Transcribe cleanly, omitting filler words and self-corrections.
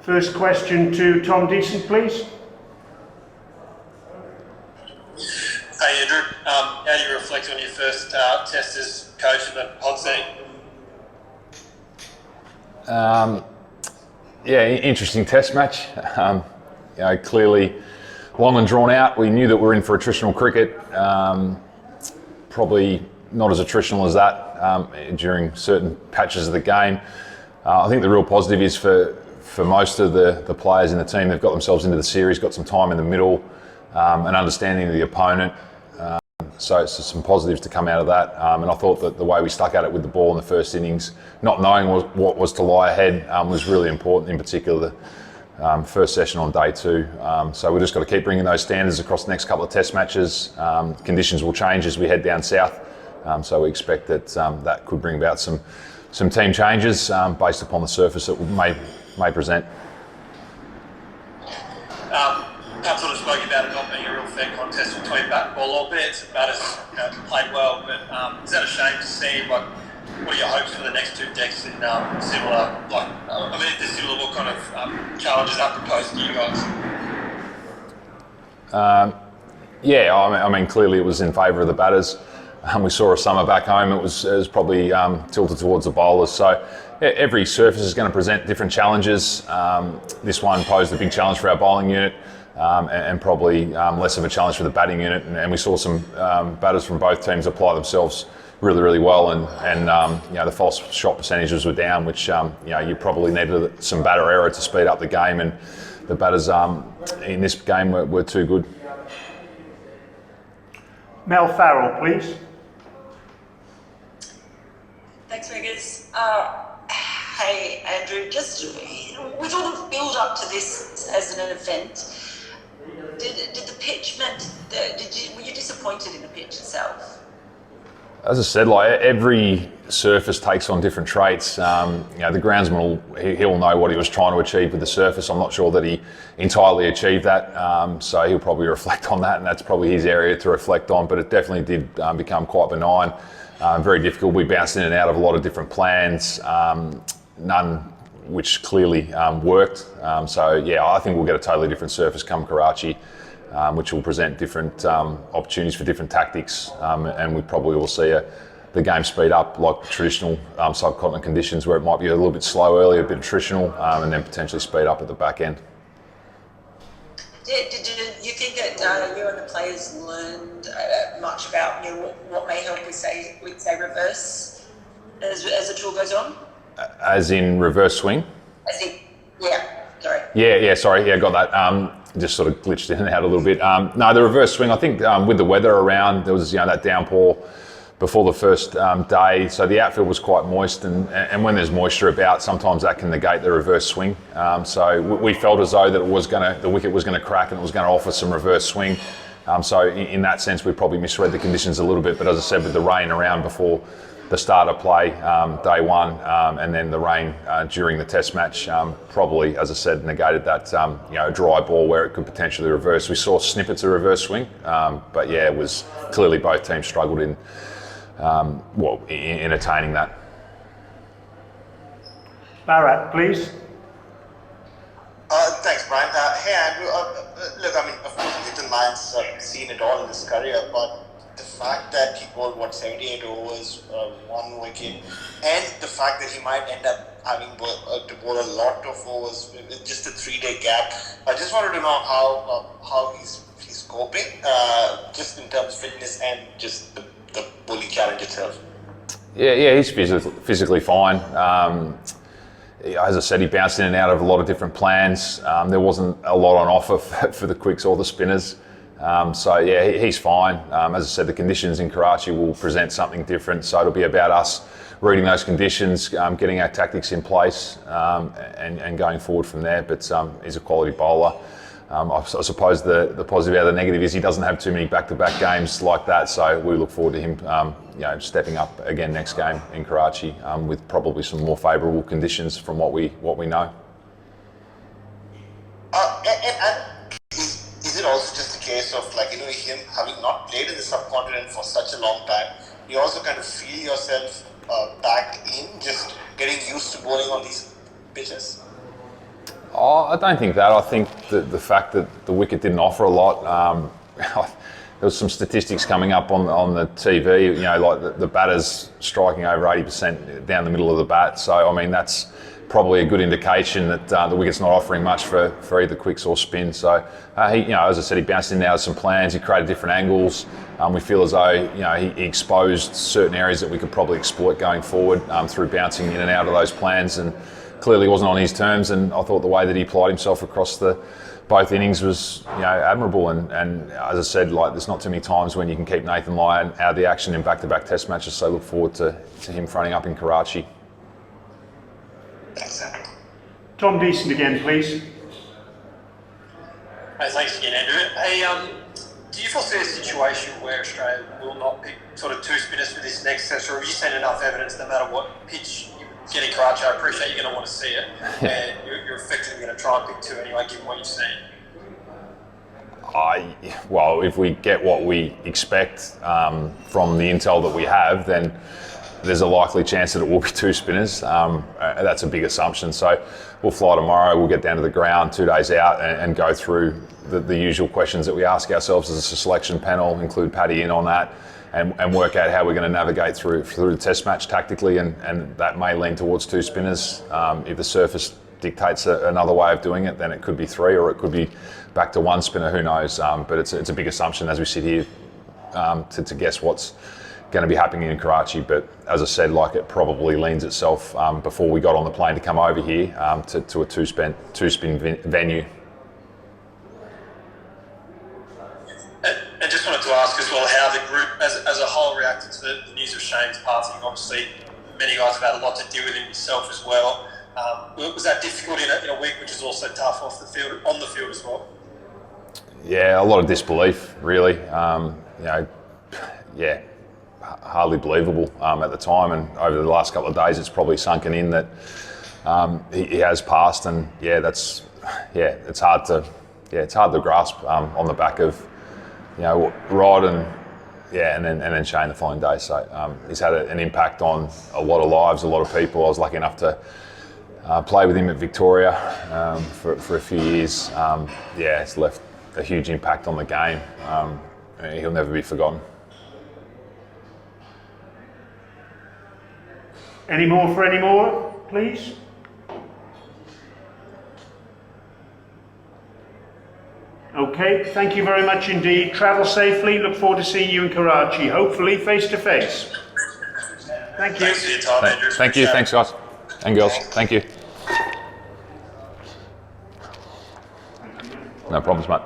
First question to Tom Decent, please. Hey Andrew, how do you reflect on your first test as coach of the pod seat? Interesting test match. Clearly long and drawn out. We knew that we were in for attritional cricket. Probably not as attritional as that during certain patches of the game. I think the real positive is for most of the players in the team, they've got themselves into the series, got some time in the middle, and understanding of the opponent. So some positives to come out of that. And I thought that the way we stuck at it with the ball in the first innings, not knowing what was to lie ahead, was really important, in particular the first session on day 2. So we've just got to keep bringing those standards across the next couple of test matches. Conditions will change as we head down south. So we expect that that could bring about some team changes based upon the surface that may present. Perhaps sort of spoke about it not being a real fair contest between bat and ball, albeit batters played well, but is that a shame to see? Like, what are your hopes for the next 2 decks in similar, if there's similar, what kind of challenges are proposed to you guys? Clearly it was in favour of the batters. We saw a summer back home, it was probably tilted towards the bowlers. So every surface is going to present different challenges. This one posed a big challenge for our bowling unit. And probably less of a challenge for the batting unit, and we saw some batters from both teams apply themselves really, really well, and the false shot percentages were down, which you probably needed some batter error to speed up the game, and the batters in this game were too good. Mel Farrell, please. Thanks, Vegas. Hey, Andrew, just with all the build up to this as an event, did the pitch were you disappointed in the pitch itself? As I said, every surface takes on different traits. The groundsman he'll know what he was trying to achieve with the surface. I'm not sure that he entirely achieved that, so he'll probably reflect on that, and that's probably his area to reflect on. But it definitely did become quite benign, very difficult. We bounced in and out of a lot of different plans, none which clearly worked. I think we'll get a totally different surface come Karachi, which will present different opportunities for different tactics, and we probably will see the game speed up like traditional subcontinent conditions, where it might be a little bit slow early, a bit attritional, and then potentially speed up at the back end. Did you think that you and the players learned much about what may help with say reverse as the tour goes on? As in reverse swing? I think, sorry. Yeah, got that. Just sort of glitched in and out a little bit. No, the reverse swing, I think with the weather around, there was that downpour before the first day, so the outfield was quite moist, and when there's moisture about, sometimes that can negate the reverse swing. So we felt as though that the wicket was going to crack and it was going to offer some reverse swing. So in that sense, we probably misread the conditions a little bit, but as I said, with the rain around before the start of play, day 1, and then the rain during the test match, probably, as I said, negated that dry ball where it could potentially reverse. We saw snippets of reverse swing, but it was clearly both teams struggled in attaining that. Bharat, please. Thanks, Brian. Hey, Andrew. Look, of course, Little Man's seen it all in his career, but the fact that he bowled 78 overs, 1 wicket, and the fact that he might end up having to bowl a lot of overs with just a 3-day gap, I just wanted to know how he's coping, just in terms of fitness and just the bowling challenge itself. Yeah, he's physically fine. As I said, he bounced in and out of a lot of different plans. There wasn't a lot on offer for the quicks or the spinners. He's fine. As I said, the conditions in Karachi will present something different, so it'll be about us reading those conditions, getting our tactics in place, and going forward from there. But he's a quality bowler. I suppose the positive out of the negative is he doesn't have too many back-to-back games like that, so we look forward to him stepping up again next game in Karachi with probably some more favourable conditions from what we know. Is it also just a case of him having not played in the subcontinent for such a long time, you also kind of feel yourself back in just getting used to bowling on these pitches? Oh, I don't think that. I think the fact that the wicket didn't offer a lot. There was some statistics coming up on the TV, you know, like the batters striking over 80% down the middle of the bat. So, I mean, that's probably a good indication that the wicket's not offering much for either quicks or spin. So, he, you know, as I said, he bounced in and out of some plans. He created different angles. We feel as though, you know, he exposed certain areas that we could probably exploit going forward through bouncing in and out of those plans. And clearly wasn't on his terms. And I thought the way that he applied himself across both innings was, you know, admirable. And as I said, like, there's not too many times when you can keep Nathan Lyon out of the action in back-to-back Test matches. So look forward to him fronting up in Karachi. Thanks, Andrew. Tom Decent again, please. Hey, thanks again, Andrew. Hey, do you foresee a situation where Australia will not pick sort of two spinners for this next test, or have you seen enough evidence no matter what pitch you get in Karachi? I appreciate you're going to want to see it, and you're effectively going to try and pick two anyway, given what you've seen. Well, if we get what we expect from the intel that we have, then there's a likely chance that it will be two spinners. That's a big assumption. So we'll fly tomorrow, we'll get down to the ground 2 days out and go through the usual questions that we ask ourselves as a selection panel, include Paddy in on that, and work out how we're going to navigate through the test match tactically, and that may lean towards two spinners. If the surface dictates another way of doing it, then it could be three, or it could be back to one spinner, who knows. But it's a big assumption as we sit here to guess what's going to be happening in Karachi. But as I said, like, it probably leans itself before we got on the plane to come over here to a two-spin venue. And just wanted to ask as well how the group as a whole reacted to the news of Shane's passing. Obviously, many guys have had a lot to do with him yourself as well. Was that difficult in a week which is also tough on the field as well? Yeah, a lot of disbelief, really. Hardly believable at the time, and over the last couple of days it's probably sunken in that he has passed, and it's hard to grasp on the back of, you know, Rod and then Shane the following day. So he's had an impact on a lot of lives, a lot of people. I was lucky enough to play with him at Victoria for a few years. It's left a huge impact on the game. He'll never be forgotten. Any more, please? Okay, thank you very much indeed. Travel safely. Look forward to seeing you in Karachi, hopefully face to face. Thank you. Thanks for your time, Andrew. Thank you. Thanks, guys and girls. Thank you. No problems, mate.